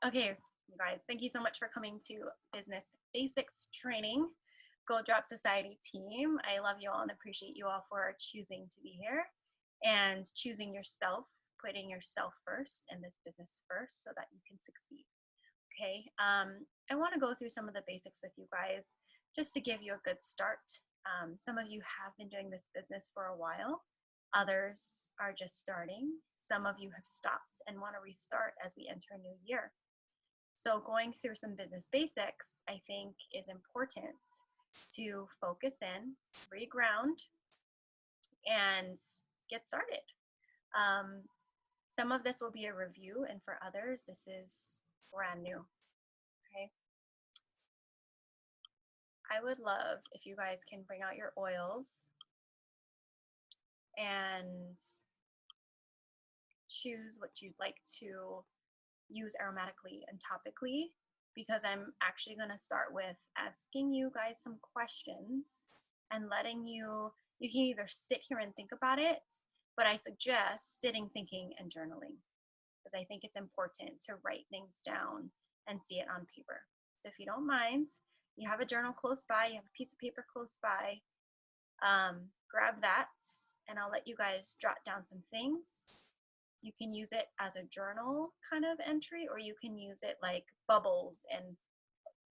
Okay, you guys, thank you so much for coming to Business Basics Training, Gold Drop Society team. I love you all and appreciate you all for choosing to be here and choosing yourself, putting yourself first and this business first so that you can succeed. Okay, I want to go through some of the basics with you guys just to give you a good start. Some of you have been doing this business for a while. Others are just starting. Some of you have stopped and want to restart as we enter a new year. So going through some business basics, I think, is important to focus in, reground, and get started. Some of this will be a review, and for others, this is brand new. Okay. I would love if you guys can bring out your oils and choose what you'd like to use aromatically and topically, because I'm actually going to start with asking you guys some questions and letting you can either sit here and think about it, but I suggest sitting, thinking, and journaling, because I think it's important to write things down and see it on paper. So if you don't mind, you have a journal close by, you have a piece of paper close by, grab that, and I'll let you guys jot down some things. You can use it as a journal kind of entry, or you can use it like bubbles and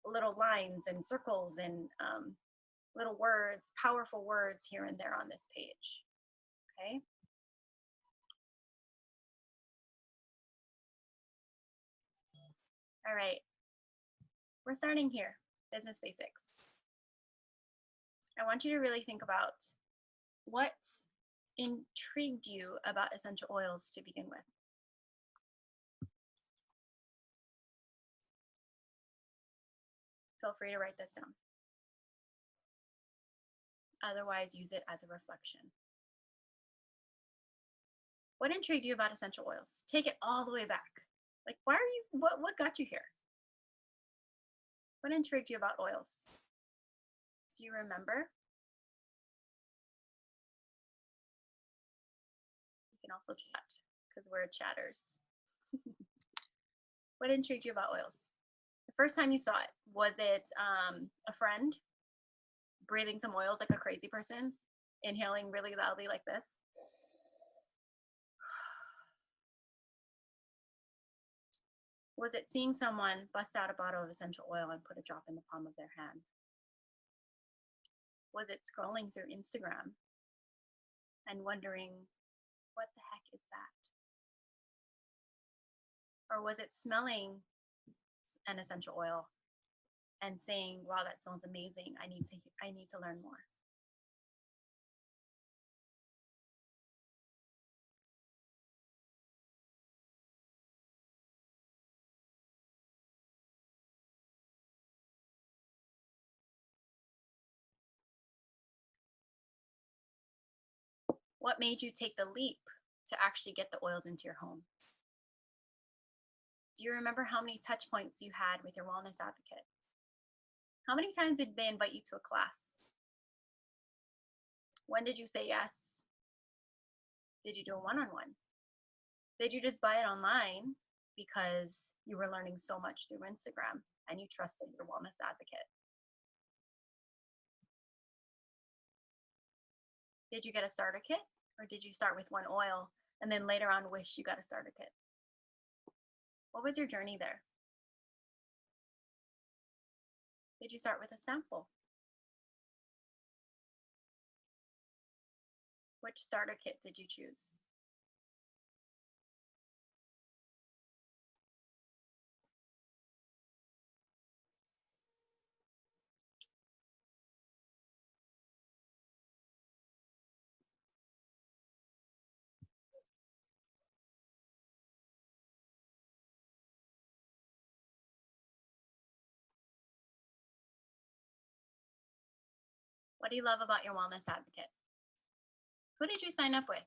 little lines and circles and little words, powerful words here and there on this page. Okay. All right. We're starting here, business basics. I want you to really think about what intrigued you about essential oils to begin with. Feel free to write this down. Otherwise, use it as a reflection. What intrigued you about essential oils? Take it all the way back. Like, why are you, what got you here? What intrigued you about oils? Do you remember? You can also chat, because we're chatters. What intrigued you about oils? The first time you saw it, was it a friend breathing some oils like a crazy person, inhaling really loudly like this? Was it seeing someone bust out a bottle of essential oil and put a drop in the palm of their hand? Was it scrolling through Instagram and wondering, what the heck is that? Or was it smelling an essential oil and saying, wow, that sounds amazing. I need to learn more. What made you take the leap to actually get the oils into your home? Do you remember how many touch points you had with your wellness advocate? How many times did they invite you to a class? When did you say yes? Did you do a one-on-one? Did you just buy it online because you were learning so much through Instagram and you trusted your wellness advocate? Did you get a starter kit, or did you start with one oil and then later on wish you got a starter kit? What was your journey there? Did you start with a sample? Which starter kit did you choose? What do you love about your wellness advocate? Who did you sign up with?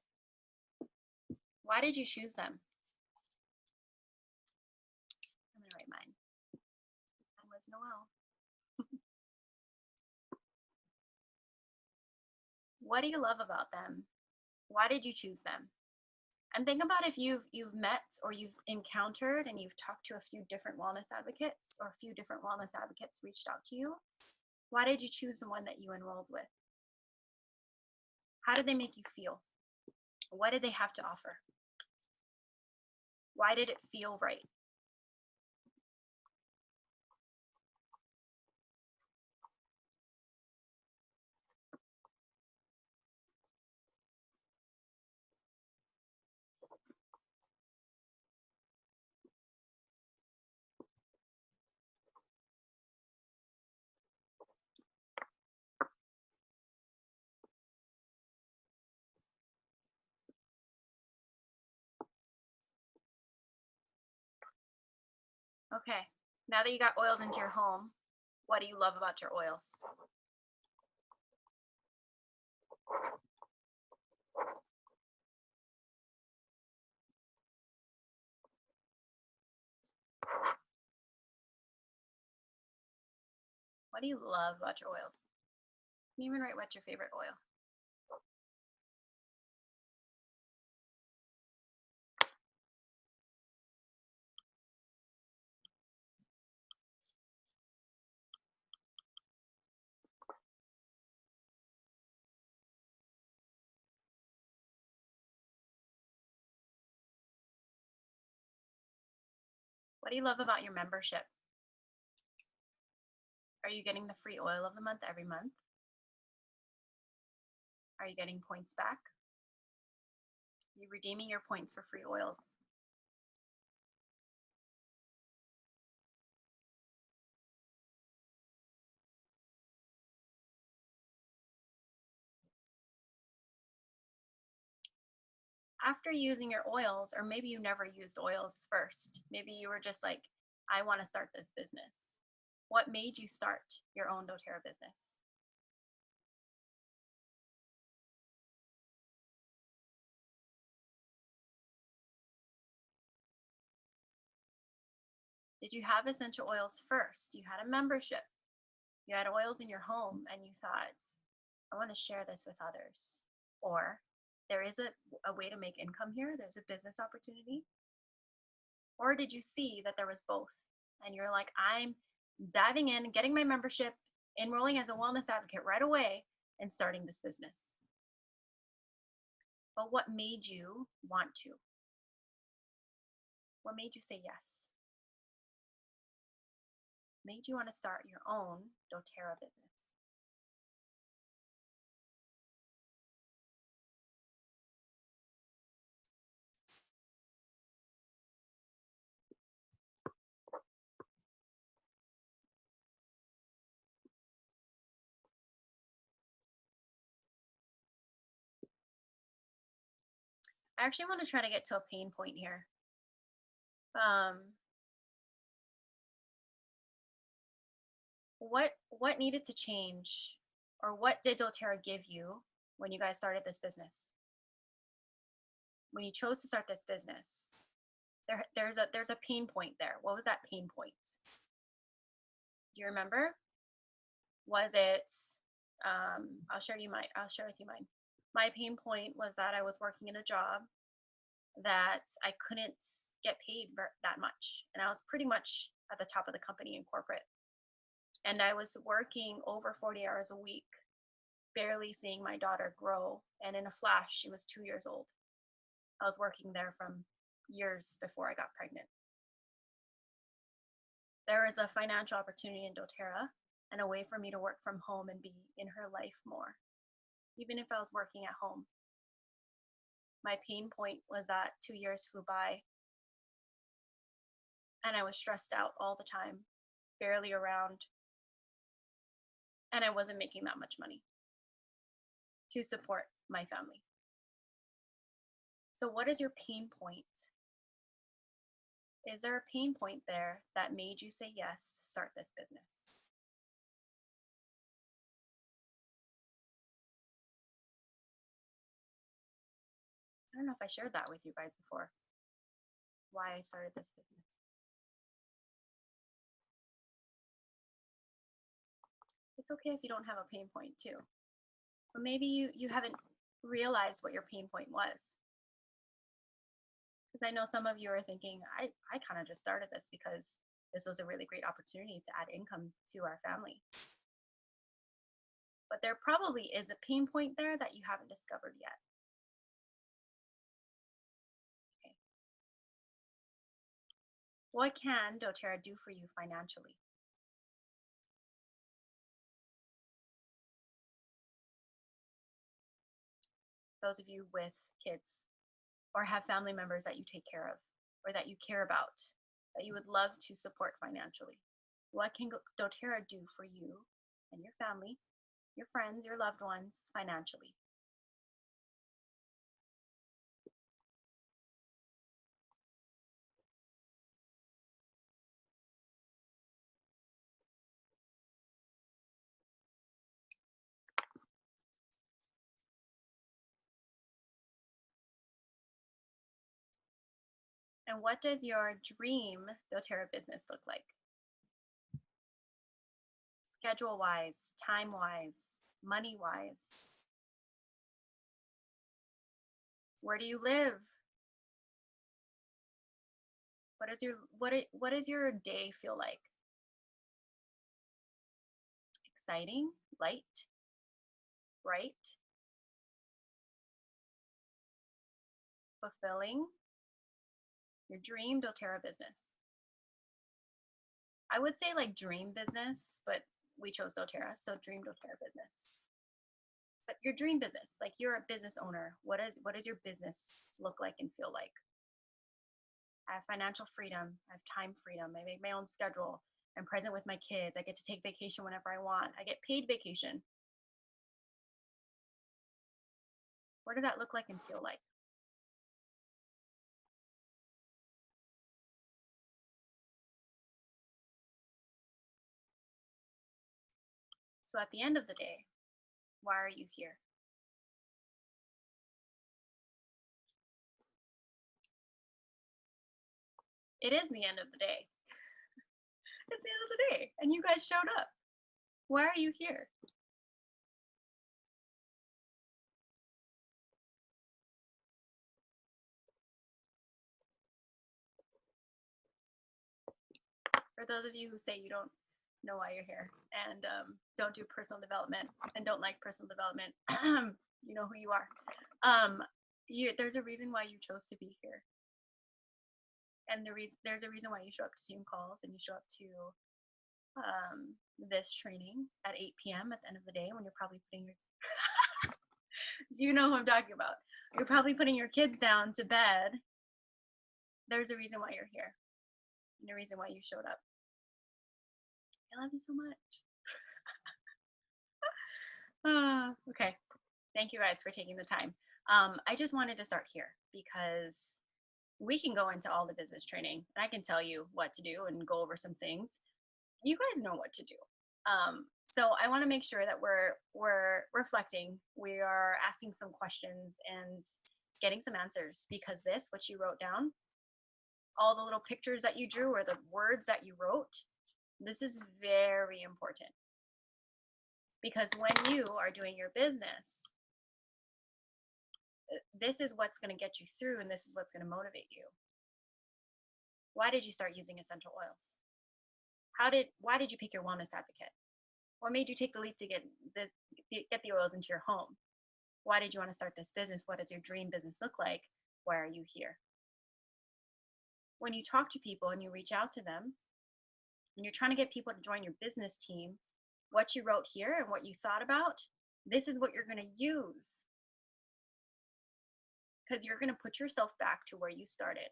Why did you choose them? I'm gonna write mine. Mine was Noelle. What do you love about them? Why did you choose them? And think about if you've met or you've encountered and you've talked to a few different wellness advocates, or a few different wellness advocates reached out to you. Why did you choose the one that you enrolled with? How did they make you feel? What did they have to offer? Why did it feel right? Okay, now that you got oils into your home, what do you love about your oils? What do you love about your oils? You can even write what's your favorite oil. What do you love about your membership? Are you getting the free oil of the month every month? Are you getting points back? Are you redeeming your points for free oils? After using your oils, or maybe you never used oils first, maybe you were just like, I want to start this business. What made you start your own doTERRA business? Did you have essential oils first? You had a membership, you had oils in your home, and you thought, I want to share this with others. Or there is a way to make income here, there's a business opportunity. Or did you see that there was both? And you're like, I'm diving in, getting my membership, enrolling as a wellness advocate right away, and starting this business. But what made you want to? What made you say yes? Made you want to start your own doTERRA business? I actually want to try to get to a pain point here. What needed to change, or what did doTERRA give you when you guys started this business? When you chose to start this business, there's a pain point there. What was that pain point? Do you remember? Was it I'll share with you mine. My pain point was that I was working in a job that I couldn't get paid that much, and I was pretty much at the top of the company in corporate. And I was working over 40 hours a week, barely seeing my daughter grow, and in a flash she was 2 years old. I was working there from years before I got pregnant. There was a financial opportunity in doTERRA and a way for me to work from home and be in her life more, even if I was working at home. My pain point was that 2 years flew by and I was stressed out all the time, barely around, and I wasn't making that much money to support my family. So, what is your pain point? Is there a pain point there that made you say yes, start this business? I don't know if I shared that with you guys before, why I started this business. It's okay if you don't have a pain point too. But maybe you haven't realized what your pain point was. Because I know some of you are thinking, I kind of just started this because this was a really great opportunity to add income to our family. But there probably is a pain point there that you haven't discovered yet. Okay. What can doTERRA do for you financially? Those of you with kids or have family members that you take care of or that you care about, that you would love to support financially. What can doTERRA do for you and your family, your friends, your loved ones financially? And what does your dream doTERRA business look like? Schedule wise, time wise, money wise. Where do you live? What does your day feel like? Exciting, light, bright, fulfilling? Your dream doTERRA business. I would say like dream business, but we chose doTERRA, so dream doTERRA business. But your dream business, like you're a business owner, what does your business look like and feel like? I have financial freedom, I have time freedom, I make my own schedule, I'm present with my kids, I get to take vacation whenever I want, I get paid vacation. What does that look like and feel like? So at the end of the day, why are you here? It is the end of the day. It's the end of the day, and you guys showed up. Why are you here? For those of you who say you don't know why you're here and don't do personal development and don't like personal development, you know who you are. There's a reason why you chose to be here, and there's a reason why you show up to team calls and you show up to this training at 8 p.m. at the end of the day when you're probably putting your you know who I'm talking about. You're probably putting your kids down to bed. There's a reason why you're here and a reason why you showed up. I love you so much. Okay. Thank you guys for taking the time. I just wanted to start here because we can go into all the business training and I can tell you what to do and go over some things. You guys know what to do. So I want to make sure that we're reflecting. We are asking some questions and getting some answers because this, what you wrote down, all the little pictures that you drew or the words that you wrote, this is very important. Because when you are doing your business, this is what's going to get you through and this is what's going to motivate you. Why did you start using essential oils? Why did you pick your wellness advocate? What made you take the leap to get the oils into your home? Why did you want to start this business? What does your dream business look like? Why are you here? When you talk to people and you reach out to them, and you're trying to get people to join your business team, what you wrote here and what you thought about, this is what you're going to use. Because you're going to put yourself back to where you started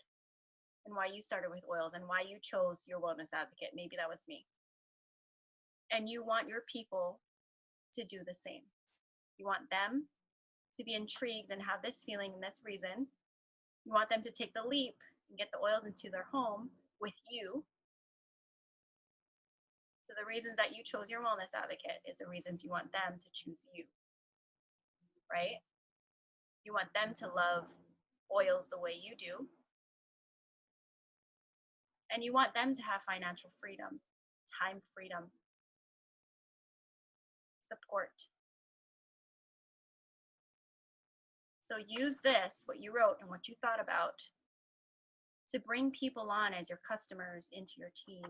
and why you started with oils and why you chose your wellness advocate. Maybe that was me. And you want your people to do the same. You want them to be intrigued and have this feeling and this reason. You want them to take the leap and get the oils into their home with you. So the reasons that you chose your wellness advocate is the reasons you want them to choose you, right? You want them to love oils the way you do. And you want them to have financial freedom, time freedom, support. So use this, what you wrote and what you thought about, to bring people on as your customers into your team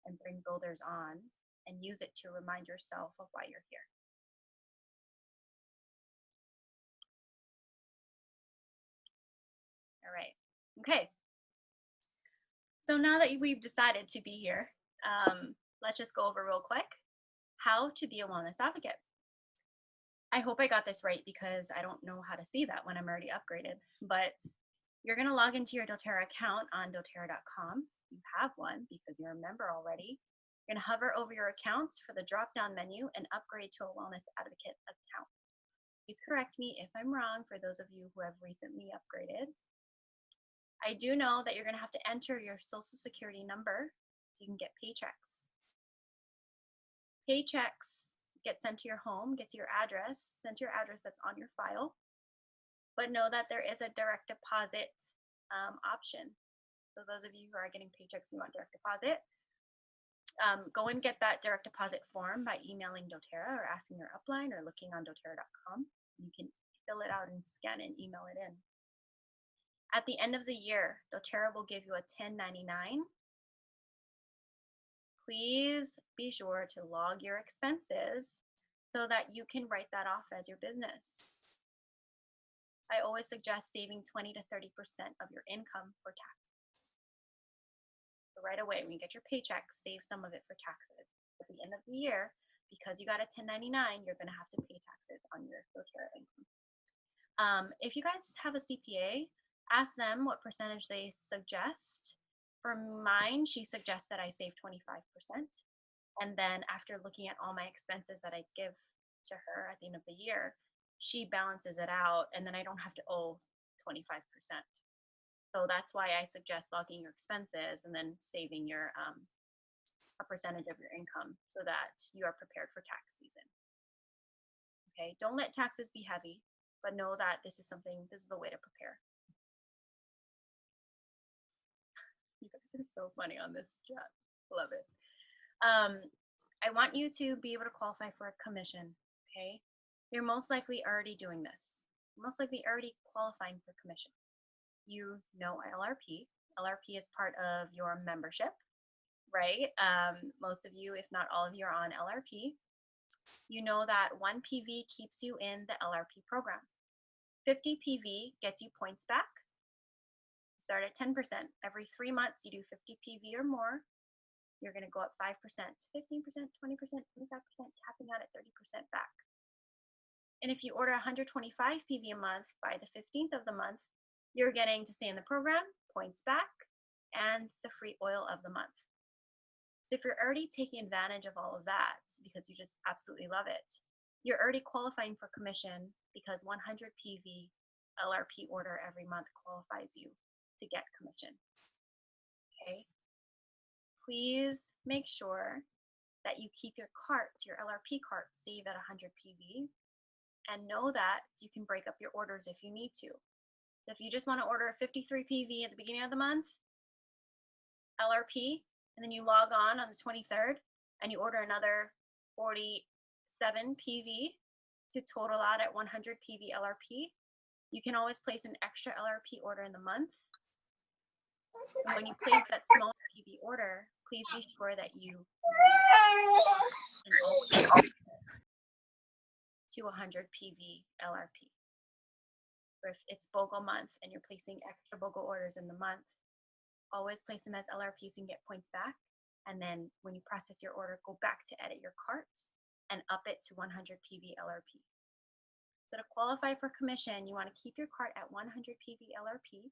and bring builders on and use it to remind yourself of why you're here. All right. Okay. So now that we've decided to be here, let's just go over real quick how to be a wellness advocate. I hope I got this right because I don't know how to see that when I'm already upgraded, but you're going to log into your doTERRA account on doTERRA.com. You have one because you're a member already. You're going to hover over your account for the drop-down menu and upgrade to a wellness advocate account. Please correct me if I'm wrong for those of you who have recently upgraded. I do know that you're going to have to enter your social security number so you can get paychecks. Paychecks get sent to your home, get to your address, sent to your address that's on your file. But know that there is a direct deposit option. So those of you who are getting paychecks, you want direct deposit, go and get that direct deposit form by emailing doTERRA or asking your upline or looking on doTERRA.com. You can fill it out and scan and email it in. At the end of the year, doTERRA will give you a 1099. Please be sure to log your expenses so that you can write that off as your business. I always suggest saving 20 to 30% of your income for taxes. So right away, when you get your paycheck, save some of it for taxes. At the end of the year, because you got a 1099, you're going to have to pay taxes on your doTERRA income. If you guys have a CPA, ask them what percentage they suggest. For mine, she suggests that I save 25%. And then after looking at all my expenses that I give to her at the end of the year, she balances it out and then I don't have to owe 25%. So that's why I suggest logging your expenses and then saving your a percentage of your income so that you are prepared for tax season. Okay, don't let taxes be heavy, but know that this is a way to prepare. You guys are so funny on this chat. Love it. I want you to be able to qualify for a commission, okay? You're most likely already doing this. You're most likely already qualifying for commission. You know LRP. LRP is part of your membership, right? Most of you, if not all of you, are on LRP. You know that 1 PV keeps you in the LRP program. 50 PV gets you points back. Start at 10%. Every 3 months, you do 50 PV or more. You're going to go up 5%, 15%, 20%, 25%, capping out at 30% back. And if you order 125 PV a month by the 15th of the month, you're getting to stay in the program, points back, and the free oil of the month. So if you're already taking advantage of all of that because you just absolutely love it, you're already qualifying for commission because 100 PV LRP order every month qualifies you to get commission. Okay. Please make sure that you keep your cart, your LRP cart, saved at 100 PV, and know that you can break up your orders if you need to. So if you just want to order 53 PV at the beginning of the month, LRP, and then you log on the 23rd and you order another 47 PV to total out at 100 PV LRP, you can always place an extra LRP order in the month. And when you place that smaller PV order, please be sure that you to 100 PV LRP. Or if it's BOGO month and you're placing extra BOGO orders in the month, always place them as LRPs and get points back. And then when you process your order, go back to edit your cart and up it to 100 PV LRP. So to qualify for commission, you want to keep your cart at 100 PV LRP,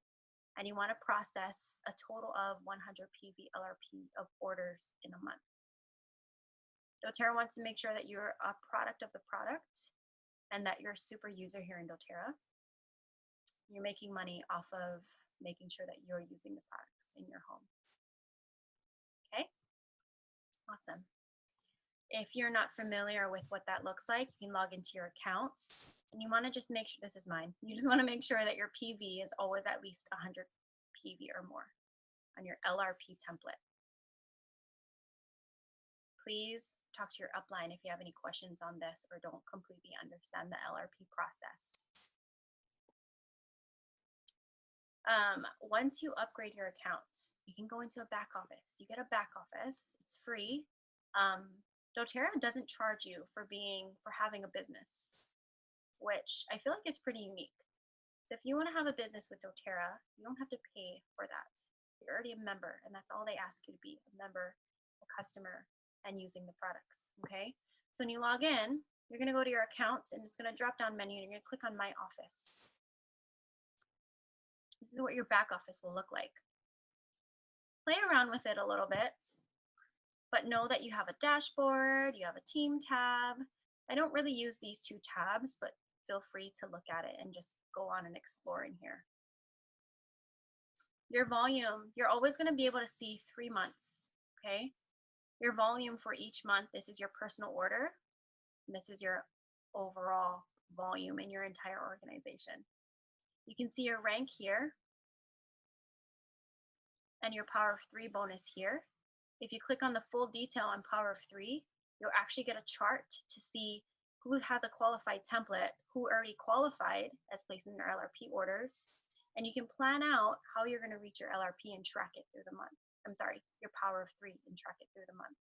and you want to process a total of 100 PV LRP of orders in a month. doTERRA wants to make sure that you're a product of the product and that you're a super user here in doTERRA. You're making money off of making sure that you're using the products in your home. Okay, awesome. If you're not familiar with what that looks like, you can log into your accounts and you want to just make sure, this is mine, you just want to make sure that your PV is always at least 100 PV or more on your LRP template. Please talk to your upline if you have any questions on this or don't completely understand the LRP process. Once you upgrade your account, you can go into a back office. You get a back office. It's free. doTERRA doesn't charge you for having a business, which I feel like is pretty unique. So if you want to have a business with doTERRA, you don't have to pay for that. You're already a member, and that's all they ask you to be, a member, a customer, and using the products. Okay. So when you log in, you're going to go to your account, and it's going to drop down menu, and you're going to click on My Office. This is what your back office will look like. Play around with it a little bit, but know that you have a dashboard, you have a team tab. I don't really use these two tabs, but feel free to look at it and just go on and explore in here. Your volume, you're always going to be able to see 3 months, okay? Your volume for each month, this is your personal order, and this is your overall volume in your entire organization. You can see your rank here and your Power of 3 bonus here. If you click on the full detail on Power of 3, you'll actually get a chart to see who has a qualified template, who already qualified as placing their LRP orders, and you can plan out how you're going to reach your LRP and track it through the month. I'm sorry, your Power of 3 and track it through the month.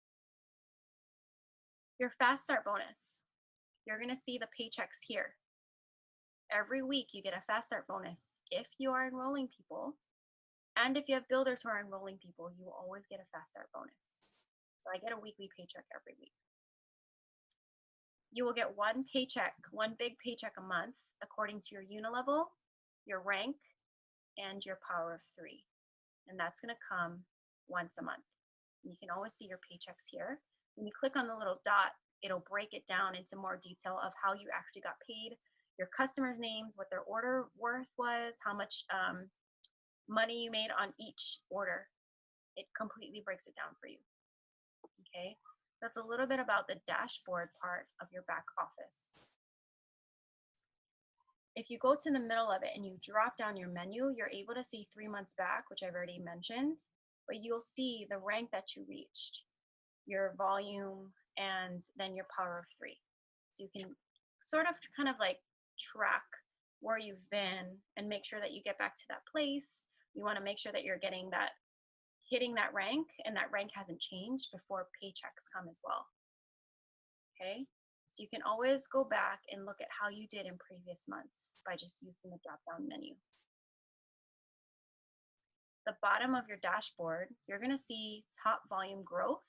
Your Fast Start bonus, you're going to see the paychecks here. Every week you get a Fast Start bonus if you are enrolling people, and if you have builders who are enrolling people, you will always get a Fast Start bonus. So I get a weekly paycheck every week. You will get one paycheck, one big paycheck a month, according to your unilevel, your rank, and your Power of 3. And that's going to come once a month. And you can always see your paychecks here. When you click on the little dot, it'll break it down into more detail of how you actually got paid, your customers' names, what their order worth was, how much money you made on each order. It completely breaks it down for you. Okay, that's a little bit about the dashboard part of your back office. If you go to the middle of it and you drop down your menu, you're able to see 3 months back, which I've already mentioned, but you'll see the rank that you reached, your volume, and then your Power of 3. So you can sort of kind of like track where you've been and make sure that you get back to that place. You want to make sure that you're getting that, hitting that rank, and that rank hasn't changed before paychecks come as well. Okay, so you can always go back and look at how you did in previous months by just using the drop-down menu. The bottom of your dashboard, you're going to see top volume growth.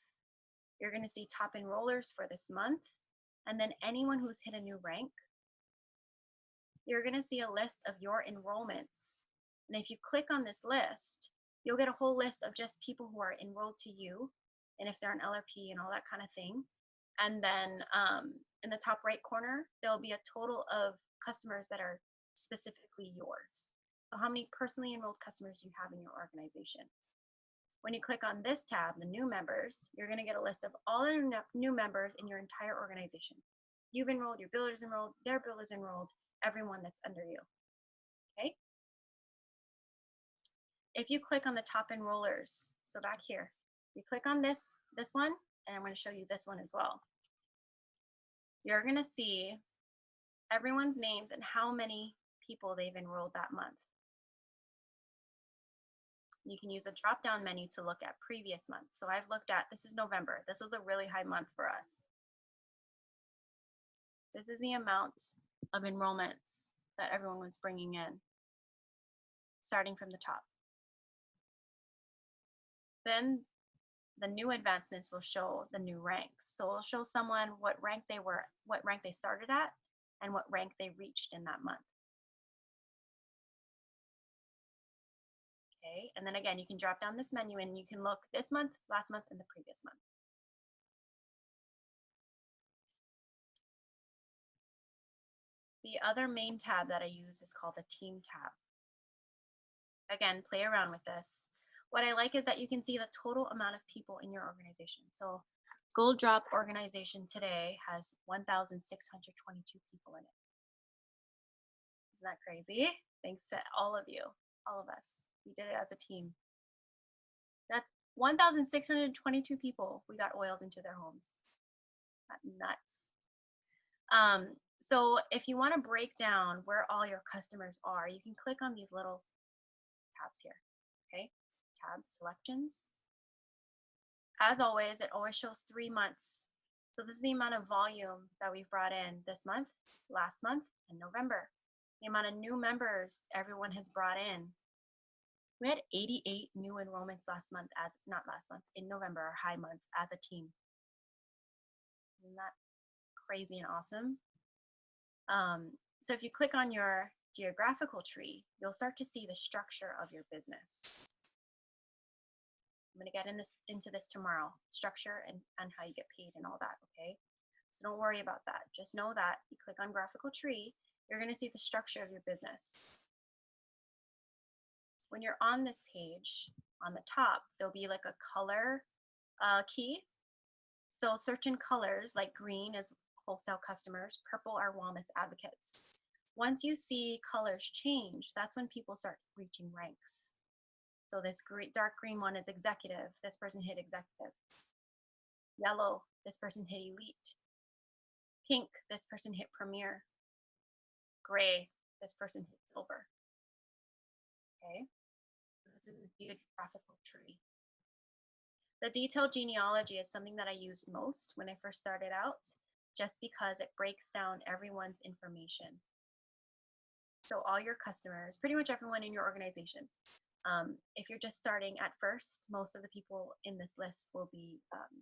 You're going to see top enrollers for this month, and then anyone who's hit a new rank. You're going to see a list of your enrollments. And if you click on this list, you'll get a whole list of just people who are enrolled to you, and if they're an LRP and all that kind of thing. And then in the top right corner, there'll be a total of customers that are specifically yours. So how many personally enrolled customers you have in your organization. When you click on this tab, the new members, you're going to get a list of all the new members in your entire organization. You've enrolled, your builder's enrolled, their builder's enrolled, everyone that's under you. Okay? If you click on the top enrollers, so back here, you click on this one, and I'm going to show you this one as well. You're going to see everyone's names and how many people they've enrolled that month. You can use a drop-down menu to look at previous months. So I've looked at, this is November. This is a really high month for us. This is the amount of enrollments that everyone was bringing in, starting from the top. Then the new advancements will show the new ranks. So it'll show someone what rank they were, what rank they started at, and what rank they reached in that month. Okay, and then again, you can drop down this menu and you can look this month, last month, and the previous month. The other main tab that I use is called the Team tab. Again, play around with this. What I like is that you can see the total amount of people in your organization. So Gold Drop organization today has 1,622 people in it. Isn't that crazy? Thanks to all of you, all of us. We did it as a team. That's 1,622 people we got oiled into their homes. That's nuts. So if you want to break down where all your customers are, you can click on these little tabs here. Okay, tabs, selections. As always, it always shows 3 months. So this is the amount of volume that we've brought in this month, last month, and November. The amount of new members everyone has brought in. We had 88 new enrollments last month, not last month, in November, our high month as a team. Isn't that crazy and awesome? So if you click on your geographical tree, you'll start to see the structure of your business. I'm going to get into this tomorrow, structure and how you get paid and all that, okay? So don't worry about that. Just know that you click on graphical tree, you're going to see the structure of your business. When you're on this page, on the top, there'll be like a color key. So certain colors, like green is wholesale customers, purple are wellness advocates. Once you see colors change, that's when people start reaching ranks. So this dark green one is executive. This person hit executive. Yellow, this person hit elite. Pink, this person hit premier. Gray, this person hit silver. Okay, this is a geographical tree. The detailed genealogy is something that I used most when I first started out, just because it breaks down everyone's information. So all your customers, pretty much everyone in your organization. If you're just starting at first, most of the people in this list will be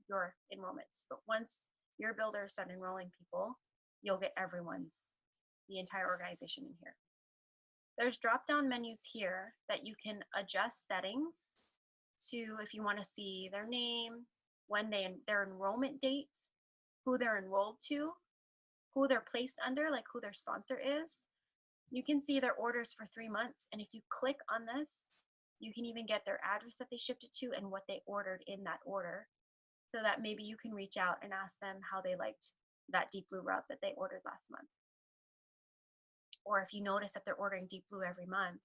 your enrollments. But once your builders start enrolling people, you'll get the entire organization in here. There's drop-down menus here that you can adjust settings to if you want to see their name, when their enrollment date, who they're enrolled to, who they're placed under, like who their sponsor is. You can see their orders for 3 months, and if you click on this, you can even get their address that they shipped it to and what they ordered in that order, so that maybe you can reach out and ask them how they liked that Deep Blue rub that they ordered last month. Or if you notice that they're ordering Deep Blue every month,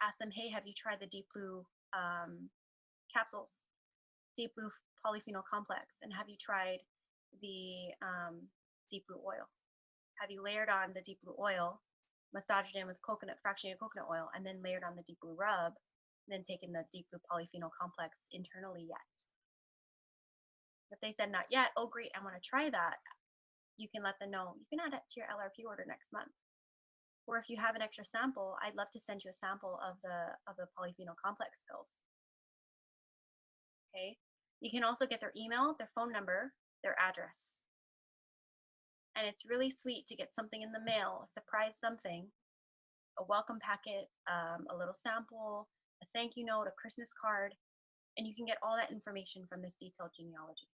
ask them, hey, have you tried the Deep Blue capsules, Deep Blue polyphenol complex, and have you tried the Deep Blue oil? Have you layered on the Deep Blue oil, massaged it in with fractionated coconut oil, and then layered on the Deep Blue rub, and then taken the Deep Blue polyphenol complex internally yet? If they said not yet, oh great, I want to try that, you can let them know. You can add it to your LRP order next month. Or if you have an extra sample, I'd love to send you a sample of the polyphenol complex pills. Okay. You can also get their email, their phone number, their address. And it's really sweet to get something in the mail, a surprise something, a welcome packet, a little sample, a thank you note, a Christmas card, and you can get all that information from this detailed genealogy.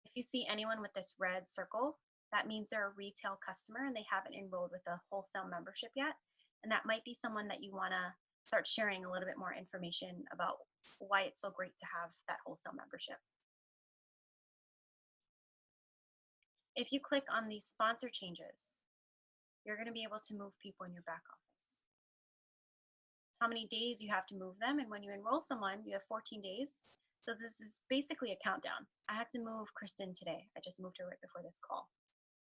If you see anyone with this red circle, that means they're a retail customer and they haven't enrolled with a wholesale membership yet. And that might be someone that you want to start sharing a little bit more information about why it's so great to have that wholesale membership. If you click on these sponsor changes, you're going to be able to move people in your back office. It's how many days you have to move them, and when you enroll someone, you have 14 days. So this is basically a countdown. I had to move Kristen today. I just moved her right before this call.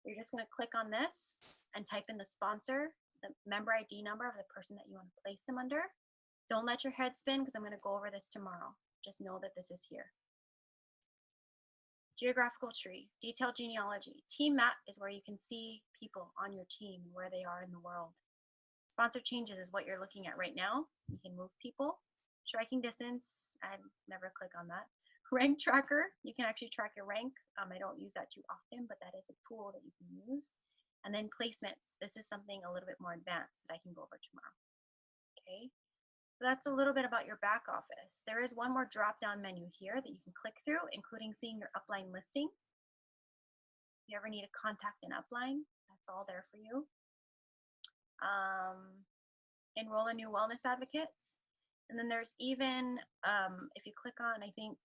You're just going to click on this and type in the sponsor, the member ID number of the person that you want to place them under. Don't let your head spin because I'm going to go over this tomorrow. Just know that this is here. Geographical tree, detailed genealogy. Team map is where you can see people on your team and where they are in the world. Sponsor changes is what you're looking at right now. You can move people. Striking distance, I never click on that. Rank tracker, you can actually track your rank. I don't use that too often, but that is a tool that you can use. And then placements, this is something a little bit more advanced that I can go over tomorrow. Okay, so that's a little bit about your back office. There is one more drop-down menu here that you can click through, including seeing your upline listing. If you ever need to contact an upline, that's all there for you. Enroll a new wellness advocates. And then there's even, if you click on, I think,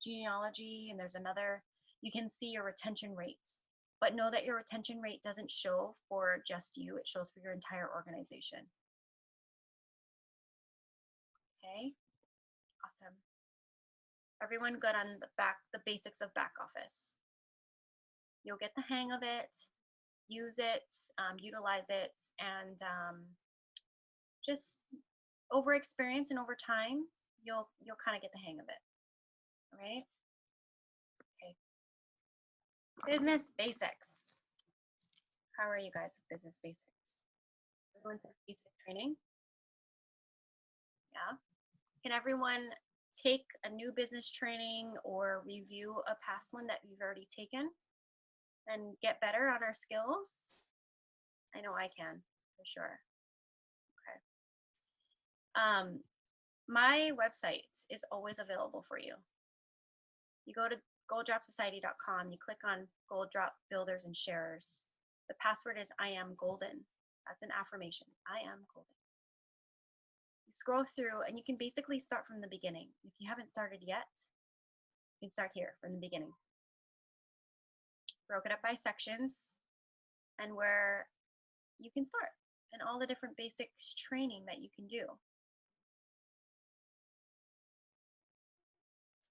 genealogy, and there's another, you can see your retention rate. But know that your retention rate doesn't show for just you, it shows for your entire organization. Okay, awesome. Everyone good on the basics of back office? You'll get the hang of it. use it, utilize it, and just over experience and over time, you'll kind of get the hang of it. All right. Okay. Business basics. How are you guys with business basics? Everyone through basic training? Yeah. Can everyone take a new business training or review a past one that you've already taken and get better on our skills? I know I can, for sure. Okay. My website is always available for you. You go to golddropsociety.com, you click on Gold Drop Builders and Sharers. The password is I am golden. That's an affirmation. I am golden. You scroll through and you can basically start from the beginning. If you haven't started yet, you can start here from the beginning. Broke it up by sections and where you can start and all the different basic training that you can do.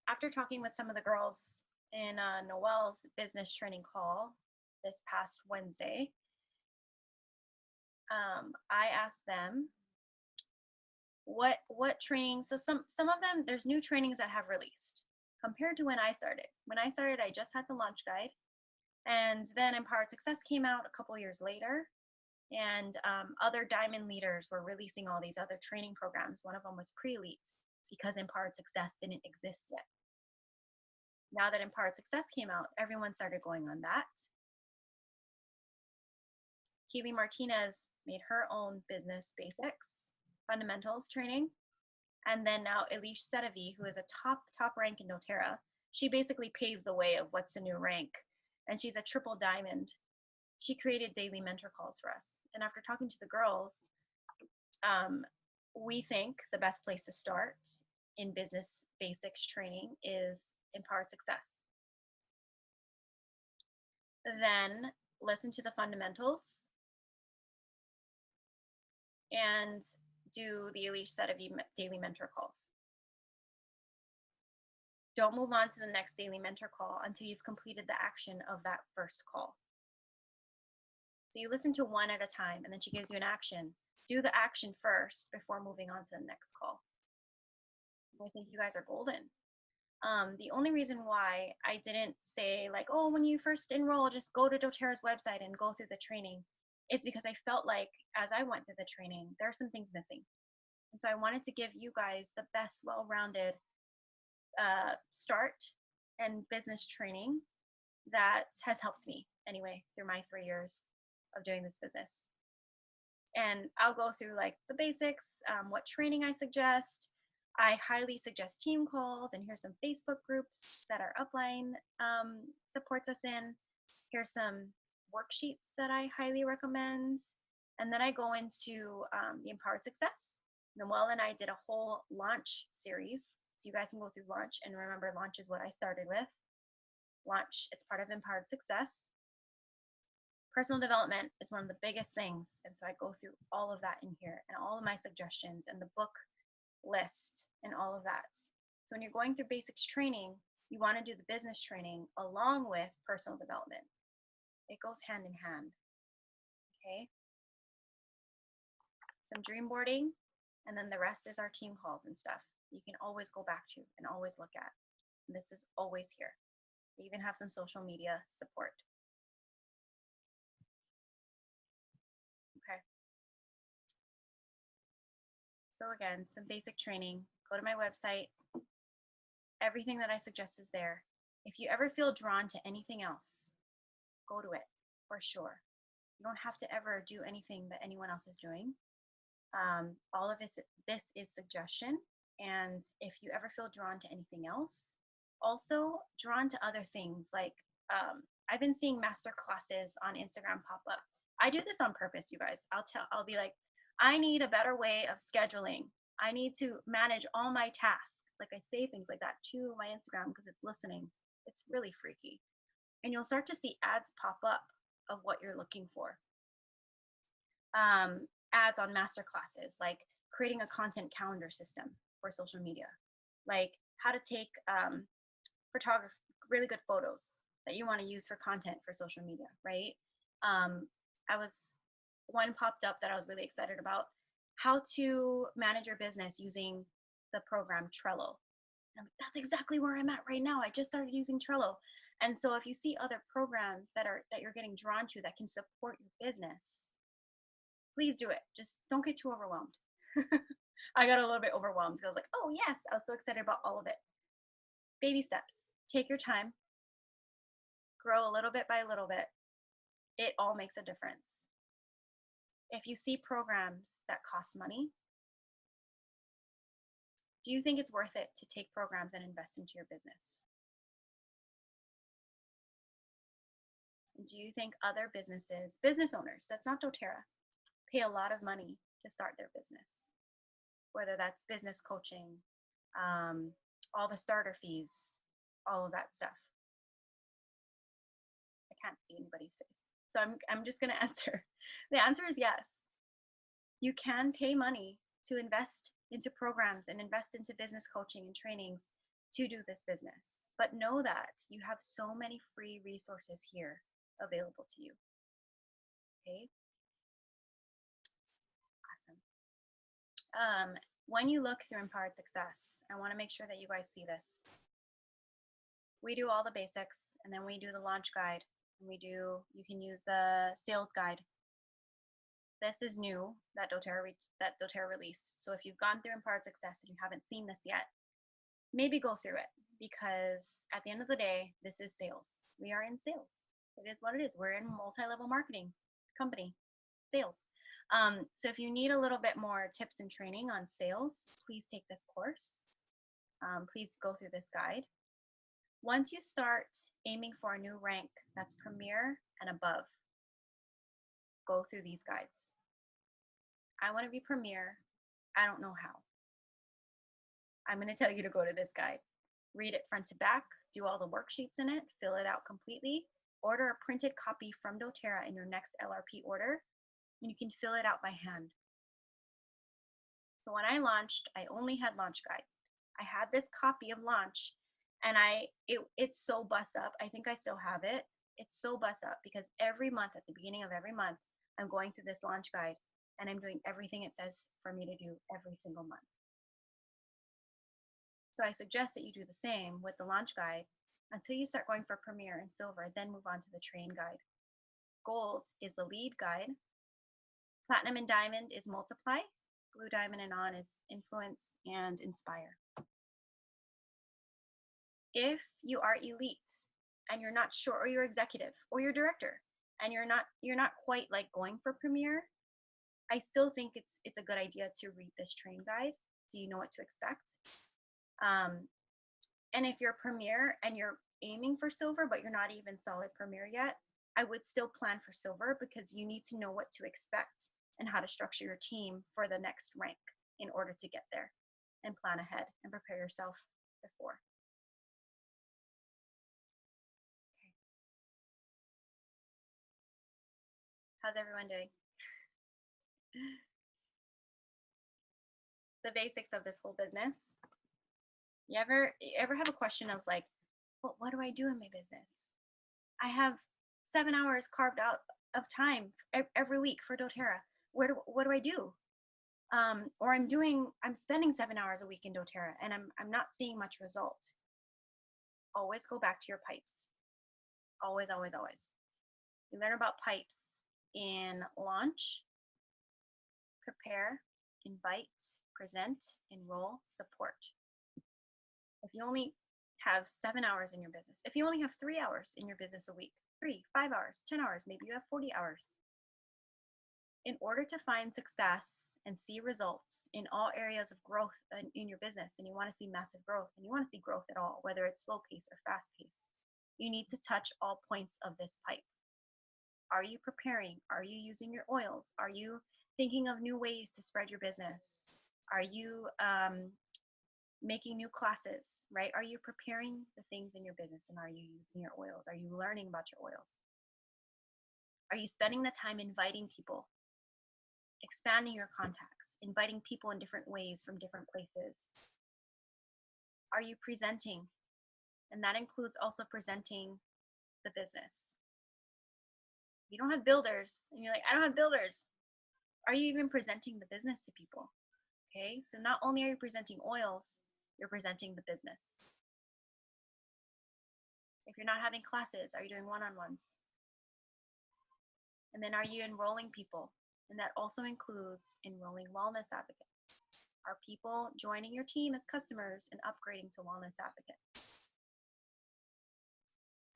After talking with some of the girls in Noelle's business training call this past Wednesday, I asked them what training. So some of them, there's new trainings that have released compared to when I started. When I started, I just had the launch guide, and then Empowered Success came out a couple years later, and other diamond leaders were releasing all these other training programs. One of them was pre-elite because Empowered Success didn't exist yet. Now that Empowered Success came out, everyone started going on that. Keely Martinez made her own business basics, fundamentals training. And then now Elish Sedavi, who is a top rank in doTERRA, she basically paves the way of what's the new rank. And she's a triple diamond. She created daily mentor calls for us. And after talking to the girls, we think the best place to start in business basics training is Empowered Success. Then listen to the fundamentals and do the Elish Sedavi daily mentor calls. Don't move on to the next daily mentor call until you've completed the action of that first call. So you listen to one at a time, and then she gives you an action. Do the action first before moving on to the next call. I think you guys are golden. The only reason why I didn't say like, oh, when you first enroll, just go to doTERRA's website and go through the training is because I felt like as I went through the training, there are some things missing. And so I wanted to give you guys the best well-rounded start and business training that has helped me anyway through my 3 years of doing this business. And I'll go through like the basics, what training I suggest. I highly suggest team calls, and here's some Facebook groups that our upline supports us in. Here's some worksheets that I highly recommend. And then I go into the Empowered Success. Noelle and I did a whole launch series. So you guys can go through launch, and remember launch is what I started with. Launch, it's part of Empowered Success. Personal development is one of the biggest things. And so I go through all of that in here and all of my suggestions and the book list and all of that. So when you're going through basics training, you want to do the business training along with personal development. It goes hand in hand. Okay. Some dream boarding, and then the rest is our team calls and stuff you can always go back to and always look at. And this is always here. We even have some social media support. Okay. So again, some basic training. Go to my website. Everything that I suggest is there. If you ever feel drawn to anything else, go to it for sure. You don't have to ever do anything that anyone else is doing. All of this is suggestion. And if you ever feel drawn to anything else, also drawn to other things like I've been seeing master classes on Instagram pop up. I do this on purpose, you guys. I'll be like, I need a better way of scheduling. I need to manage all my tasks. Like I say things like that to my Instagram because it's listening. It's really freaky. And you'll start to see ads pop up of what you're looking for. Ads on master classes, like creating a content calendar system for social media, like how to take really good photos that you want to use for content for social media, right? I was one popped up that I was really excited about, how to manage your business using the program Trello. And that's exactly where I'm at right now. I just started using Trello. And so if you see other programs that you're getting drawn to that can support your business, please do it. Just don't get too overwhelmed. I got a little bit overwhelmed because I was like, oh yes, I was so excited about all of it. Baby steps. Take your time. Grow a little bit by little bit. It all makes a difference. If you see programs that cost money, do you think it's worth it to take programs and invest into your business? Do you think other businesses, business owners, that's not doTERRA, pay a lot of money to start their business? Whether that's business coaching, um, all the starter fees, all of that stuff. I can't see anybody's face. So I'm just going to answer. The answer is yes. You can pay money to invest into programs and invest into business coaching and trainings to do this business. But know that you have so many free resources here available to you. Okay? Awesome. When you look through Empowered Success, I want to make sure that you guys see this. We do all the basics, and then we do the launch guide. And you can use the sales guide. This is new that doTERRA released. So if you've gone through Empowered Success and you haven't seen this yet, maybe go through it, because at the end of the day, this is sales. We are in sales. It is what it is. We're in multi-level marketing company, sales. So if you need a little bit more tips and training on sales, please take this course. Please go through this guide. Once you start aiming for a new rank that's Premier and above, go through these guides. I want to be Premier. I don't know how. I'm going to tell you to go to this guide. Read it front to back, do all the worksheets in it, fill it out completely, order a printed copy from doTERRA in your next LRP order, and you can fill it out by hand. So when I launched, I only had Launch Guide. I had this copy of Launch, and it's so bust up. I think I still have it. It's so bust up because every month, at the beginning of every month, I'm going through this Launch Guide, and I'm doing everything it says for me to do every single month. So I suggest that you do the same with the Launch Guide until you start going for Premier and Silver, then move on to the Train Guide. Gold is the lead guide. Platinum and Diamond is Multiply. Blue, Diamond, and On is Influence and Inspire. If you are elite and you're not sure, or you're executive, or you're director, and you're not quite like going for Premier, I still think it's a good idea to read this Train Guide so you know what to expect. And if you're Premier and you're aiming for Silver, but you're not even solid Premier yet, I would still plan for Silver because you need to know what to expect and how to structure your team for the next rank in order to get there, and plan ahead and prepare yourself before. Okay. How's everyone doing? The basics of this whole business. You ever have a question of like, well, what do I do in my business? I have 7 hours carved out of time every week for doTERRA. What do I do? Or I'm spending 7 hours a week in doTERRA and I'm not seeing much result. Always go back to your pipes. Always, always, always. You learn about pipes in launch, prepare, invite, present, enroll, support. If you only have 7 hours in your business, if you only have 3 hours in your business a week, 3, 5 hours, 10 hours, maybe you have 40 hours. In order to find success and see results in all areas of growth in your business, and you want to see massive growth, and you want to see growth at all, whether it's slow pace or fast pace, you need to touch all points of this pipe. Are you preparing? Are you using your oils? Are you thinking of new ways to spread your business? Are you making new classes, right? Are you preparing the things in your business, and are you using your oils? Are you learning about your oils? Are you spending the time inviting people, expanding your contacts, inviting people in different ways from different places? Are you presenting? And that includes also presenting the business. You don't have builders, and you're like, I don't have builders. Are you even presenting the business to people? Okay, so not only are you presenting oils, you're presenting the business. So if you're not having classes, are you doing one-on-ones? And then are you enrolling people? And that also includes enrolling wellness advocates. Are people joining your team as customers and upgrading to wellness advocates?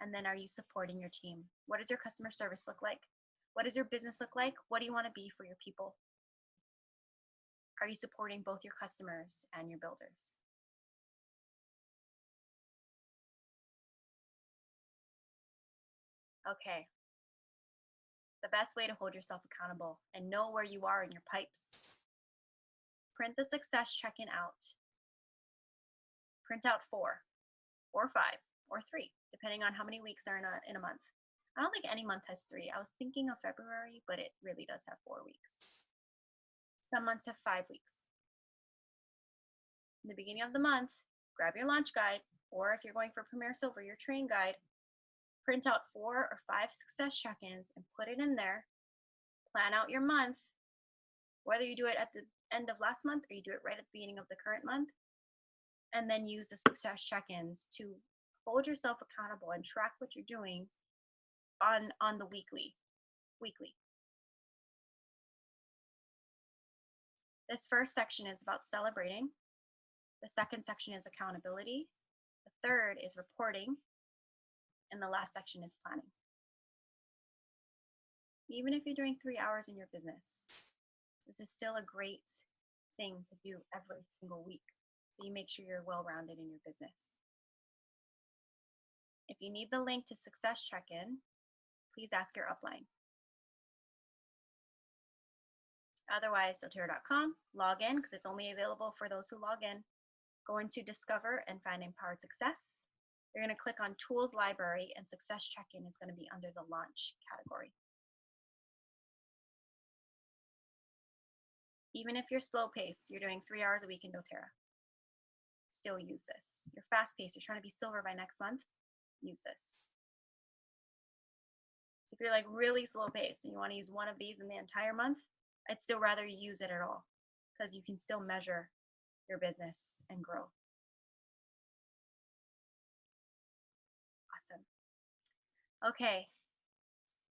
And then are you supporting your team? What does your customer service look like? What does your business look like? What do you want to be for your people? Are you supporting both your customers and your builders? Okay. The best way to hold yourself accountable and know where you are in your pipes. Print the success check-in out. Print out 4 or 5 or 3, depending on how many weeks are in a month. I don't think any month has 3. I was thinking of February, but it really does have 4 weeks. Some months have 5 weeks. In the beginning of the month, grab your launch guide, or if you're going for Premier Silver, your train guide, print out 4 or 5 success check-ins and put it in there. Plan out your month, whether you do it at the end of last month or you do it right at the beginning of the current month, and then use the success check-ins to hold yourself accountable and track what you're doing on the weekly. This first section is about celebrating. The second section is accountability. The third is reporting. And the last section is planning. Even if you're doing 3 hours in your business, this is still a great thing to do every single week, so you make sure you're well-rounded in your business. If you need the link to Success Check-In, please ask your upline. Otherwise, doterra.com, log in, because it's only available for those who log in. Go into Discover and find Empowered Success. You're going to click on Tools Library, and Success Check-In is going to be under the Launch category. Even if you're slow paced, you're doing 3 hours a week in doTERRA, still use this. You're fast paced, you're trying to be silver by next month, use this. So if you're like really slow paced and you want to use one of these in the entire month, I'd still rather you use it at all, because you can still measure your business and grow. Awesome. Okay,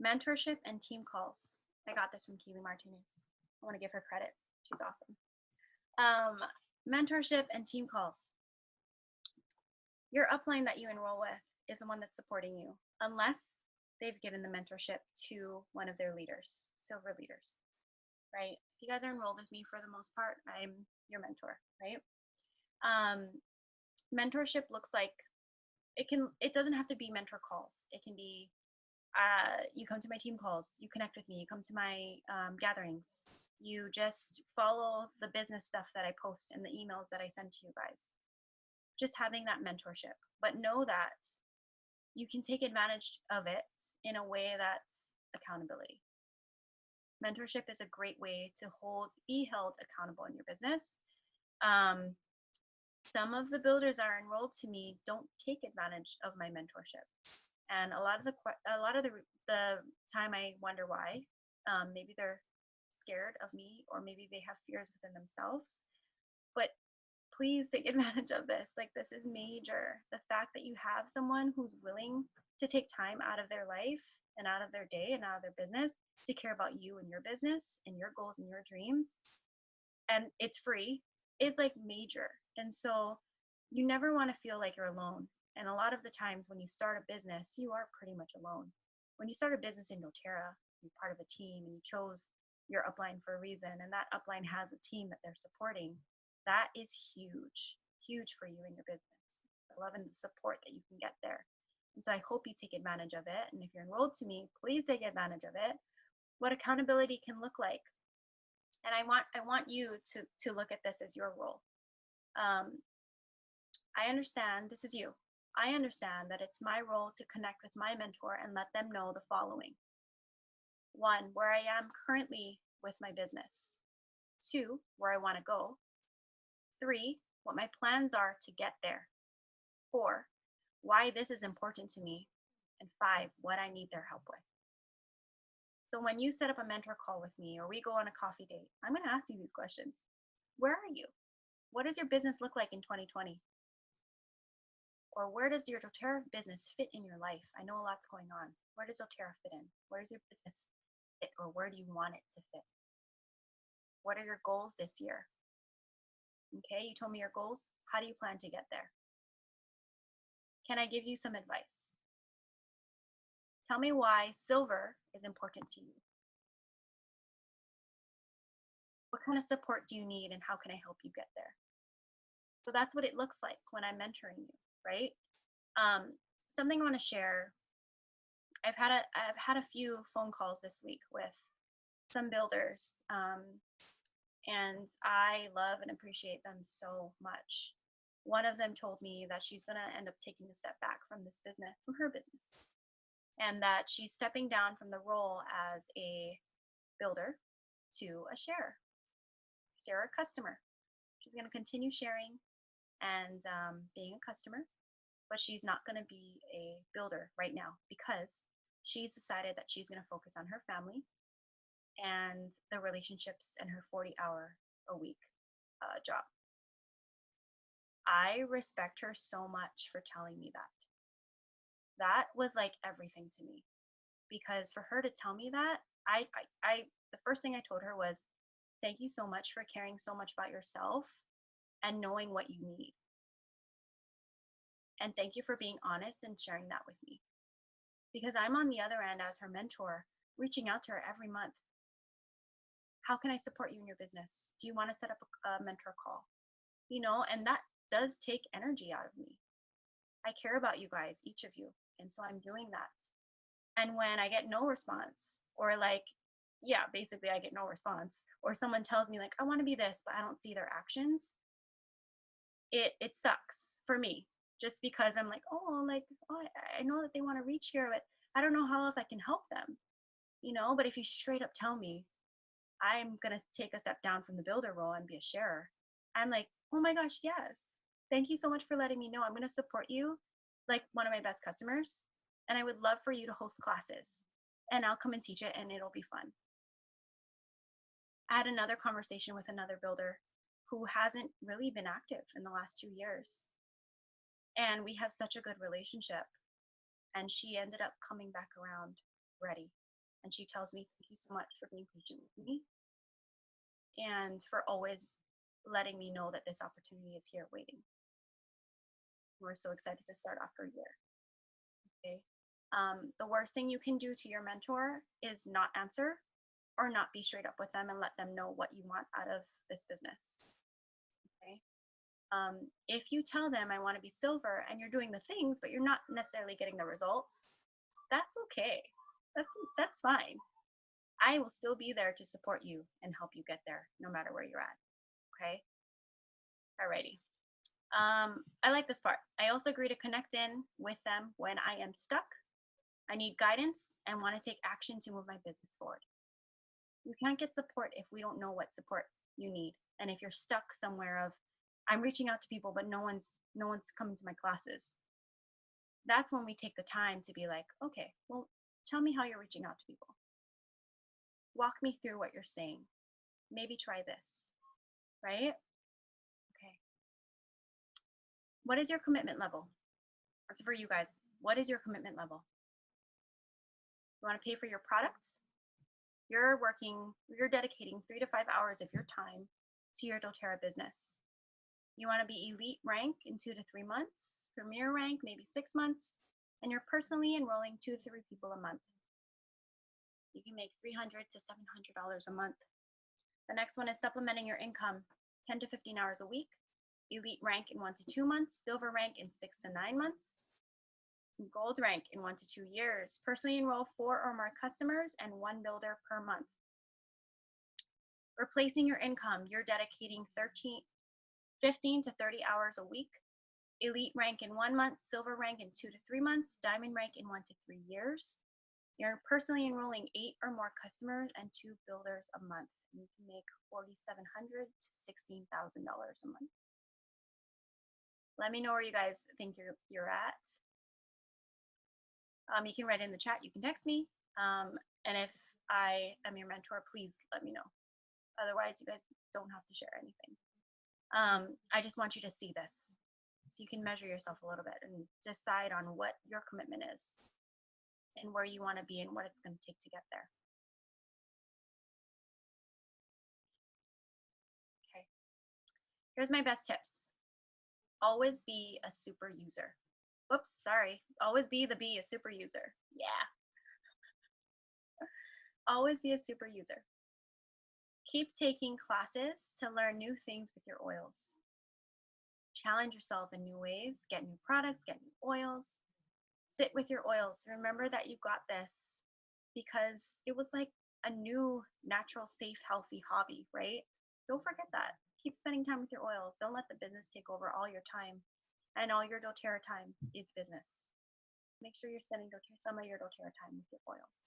mentorship and team calls. I got this from Keely Martinez. I want to give her credit. She's awesome. Mentorship and team calls. Your upline that you enroll with is the one that's supporting you, unless they've given the mentorship to one of their leaders, silver leaders, right? If you guys are enrolled with me for the most part, I'm your mentor, right? Mentorship looks like, it doesn't have to be mentor calls. It can be, you come to my team calls, you connect with me, you come to my gatherings, you just follow the business stuff that I post and the emails that I send to you guys. Just having that mentorship, but know that you can take advantage of it in a way that's accountability. Mentorship is a great way to be held accountable in your business. Some of the builders are enrolled to me don't take advantage of my mentorship, and a lot of the time I wonder why. Maybe they're scared of me, or maybe they have fears within themselves. But please take advantage of this. Like, this is major. The fact that you have someone who's willing to take time out of their life and out of their day and out of their business to care about you and your business and your goals and your dreams, and it's free, is like major. And so you never want to feel like you're alone. And a lot of the times when you start a business, you are pretty much alone. When you start a business in doTERRA, you're part of a team and you chose your upline for a reason, and that upline has a team that they're supporting. That is huge, huge for you in your business. The love and the support that you can get there. And so I hope you take advantage of it. And if you're enrolled to me, please take advantage of it. What accountability can look like. And I want you to look at this as your role. I understand, this is you. I understand that it's my role to connect with my mentor and let them know the following. 1, where I am currently with my business. 2, where I want to go. 3, what my plans are to get there. 4, why this is important to me. And 5, what I need their help with. So when you set up a mentor call with me or we go on a coffee date, I'm going to ask you these questions. Where are you? What does your business look like in 2020? Or where does your doTERRA business fit in your life? I know a lot's going on. Where does doTERRA fit in? Where does your business fit, or where do you want it to fit? What are your goals this year? Okay, you told me your goals. How do you plan to get there? Can I give you some advice? Tell me why silver is important to you. What kind of support do you need and how can I help you get there? So that's what it looks like when I'm mentoring you, right? Something I want to share. I've had a few phone calls this week with some builders, and I love and appreciate them so much. One of them told me that she's going to end up taking a step back from this business, from her business, and that she's stepping down from the role as a builder to a sharer customer. She's going to continue sharing and being a customer, but she's not going to be a builder right now because she's decided that she's going to focus on her family and the relationships and her 40-hour a week job. I respect her so much for telling me that. That was like everything to me because for her to tell me that, I the first thing I told her was, thank you so much for caring so much about yourself and knowing what you need. And thank you for being honest and sharing that with me. Because I'm on the other end as her mentor, reaching out to her every month. How can I support you in your business? Do you want to set up a mentor call? And that does take energy out of me. I care about you guys, each of you. And so I'm doing that. And when I get no response, or basically I get no response, or someone tells me like, I want to be this, but I don't see their actions, it sucks for me. Just because I'm like, I know that they want to reach here, but I don't know how else I can help them, But if you straight up tell me I'm going to take a step down from the builder role and be a sharer, I'm like, oh my gosh, yes. Thank you so much for letting me know. I'm going to support you like one of my best customers. And I would love for you to host classes and I'll come and teach it and it'll be fun. I had another conversation with another builder who hasn't really been active in the last 2 years. And we have such a good relationship. And she ended up coming back around ready. And she tells me, thank you so much for being patient with me and for always letting me know that this opportunity is here waiting. We're so excited to start off her year. Okay. The worst thing you can do to your mentor is not answer or not be straight up with them and let them know what you want out of this business. Okay. If you tell them I want to be silver and you're doing the things, but you're not necessarily getting the results, that's okay. That's fine. I will still be there to support you and help you get there no matter where you're at. Okay. Alrighty. I like this part. I also agree to connect in with them when I am stuck. I need guidance and want to take action to move my business forward. You can't get support if we don't know what support you need. And if you're stuck somewhere of, I'm reaching out to people, but no one's coming to my classes. That's when we take the time to be like, okay, well, tell me how you're reaching out to people. Walk me through what you're saying. Maybe try this, right? Okay. What is your commitment level? That's for you guys. What is your commitment level? You want to pay for your products? You're dedicating 3 to 5 hours of your time to your doTERRA business. You want to be elite rank in 2 to 3 months, premier rank maybe 6 months, and you're personally enrolling 2 to 3 people a month. You can make $300 to $700 a month. The next one is supplementing your income 10 to 15 hours a week, elite rank in 1 to 2 months, silver rank in 6 to 9 months, gold rank in 1 to 2 years. Personally enroll 4 or more customers and 1 builder per month. Replacing your income, you're dedicating 15 to 30 hours a week, elite rank in 1 month, silver rank in 2 to 3 months, diamond rank in 1 to 3 years. You're personally enrolling 8 or more customers and 2 builders a month. And you can make $4,700 to $16,000 a month. Let me know where you guys think you're at. You can write in the chat. You can text me. And if I am your mentor, please let me know. Otherwise, you guys don't have to share anything. I just want you to see this so you can measure yourself a little bit and decide on what your commitment is and where you want to be and what it's going to take to get there. Okay. Here's my best tips. Always be a super user. Whoops, sorry. Always be a super user. Yeah. Always be a super user. Keep taking classes to learn new things with your oils. Challenge yourself in new ways, get new products, get new oils. Sit with your oils. Remember that you got this because it was like a new, natural, safe, healthy hobby, right? Don't forget that. Keep spending time with your oils. Don't let the business take over all your time. And all your doTERRA time is business. Make sure you're spending some of your doTERRA time with your oils.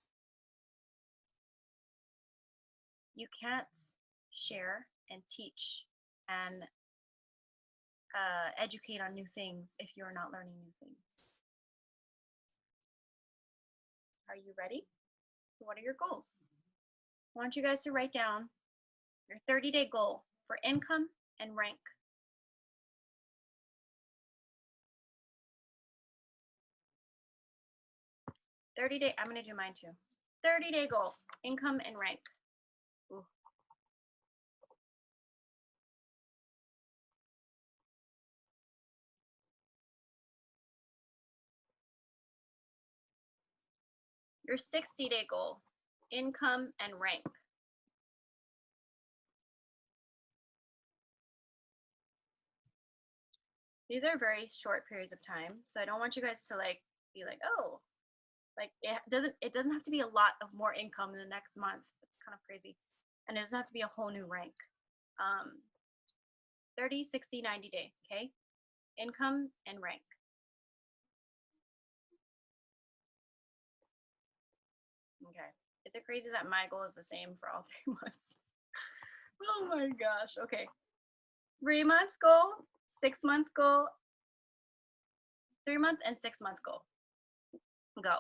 You can't share and teach and educate on new things if you're not learning new things. Are you ready? What are your goals? I want you guys to write down your 30-day goal for income and rank. 30-day, I'm going to do mine too. 30-day goal, income and rank. Ooh. Your 60-day goal, income and rank. These are very short periods of time, so I don't want you guys to like be like, oh, like it doesn't have to be a lot of more income in the next month. It's kind of crazy. And it doesn't have to be a whole new rank. 30, 60, 90 day, okay? Income and rank. Okay. Is it crazy that my goal is the same for all 3 months? Oh my gosh. Okay. 3-month goal, 6-month goal, 3-month and 6-month goal. Go.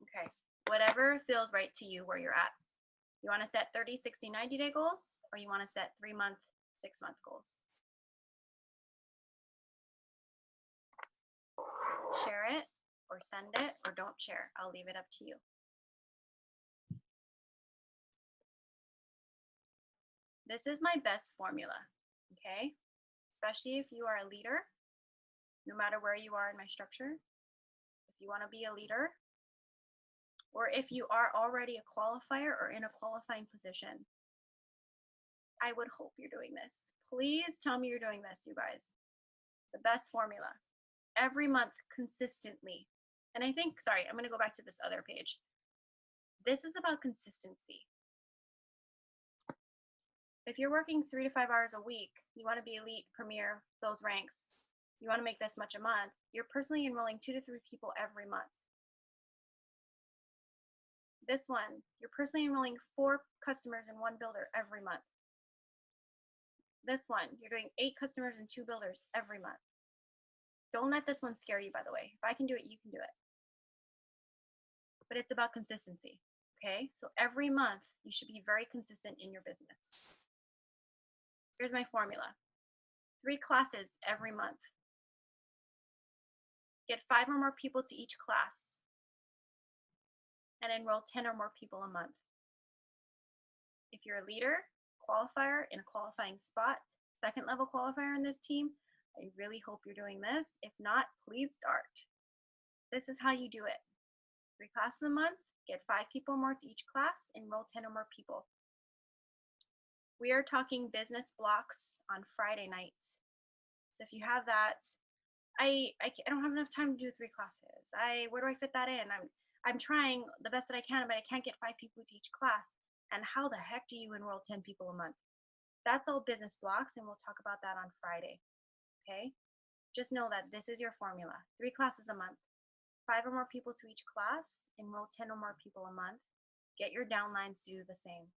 Okay. Whatever feels right to you where you're at. You want to set 30, 60, 90 day goals, or you want to set 3-month, 6-month goals? Share it or send it or don't share. I'll leave it up to you. This is my best formula, okay? Especially if you are a leader, no matter where you are in my structure. If you want to be a leader, or if you are already a qualifier or in a qualifying position, I would hope you're doing this. Please tell me you're doing this, you guys. It's the best formula. Every month, consistently. And I think, sorry, I'm going to go back to this other page. This is about consistency. If you're working 3 to 5 hours a week, you want to be elite, premier, those ranks, you want to make this much a month, you're personally enrolling 2 to 3 people every month. This one, you're personally enrolling 4 customers and 1 builder every month. This one, you're doing 8 customers and 2 builders every month. Don't let this one scare you, by the way. If I can do it, you can do it. But it's about consistency, okay? So every month, you should be very consistent in your business. Here's my formula. 3 classes every month. Get 5 or more people to each class and enroll 10 or more people a month. If you're a leader, qualifier in a qualifying spot, 2nd level qualifier in this team, I really hope you're doing this. If not, please start. This is how you do it. 3 classes a month, get 5 people more to each class, enroll 10 or more people. We are talking business blocks on Friday nights. So if you have that, I don't have enough time to do 3 classes. Where do I fit that in? I'm trying the best that I can, but I can't get 5 people to each class. And how the heck do you enroll 10 people a month? That's all business blocks, and we'll talk about that on Friday. Okay? Just know that this is your formula. 3 classes a month, 5 or more people to each class, enroll 10 or more people a month. Get your downlines to do the same.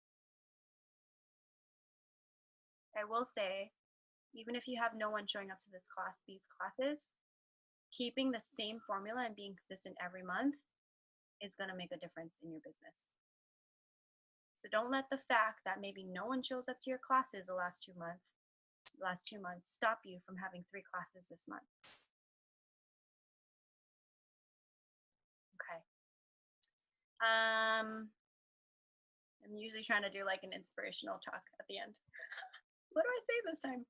I will say, even if you have no one showing up to these classes, keeping the same formula and being consistent every month is going to make a difference in your business. So don't let the fact that maybe no one shows up to your classes the last 2 months stop you from having 3 classes this month. Okay. I'm usually trying to do like an inspirational talk at the end. What do I say this time?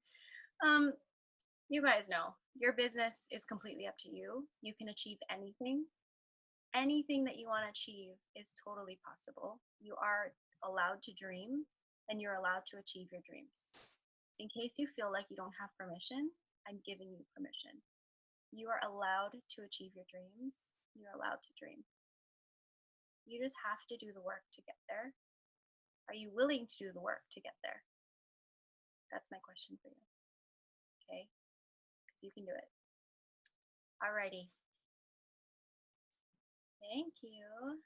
You guys know your business is completely up to you. You can achieve anything. Anything that you want to achieve is totally possible. You are allowed to dream and you're allowed to achieve your dreams. In case you feel like you don't have permission, I'm giving you permission. You are allowed to achieve your dreams. You're allowed to dream. You just have to do the work to get there. Are you willing to do the work to get there? That's my question for you. Okay? Because you can do it. Alrighty. Thank you.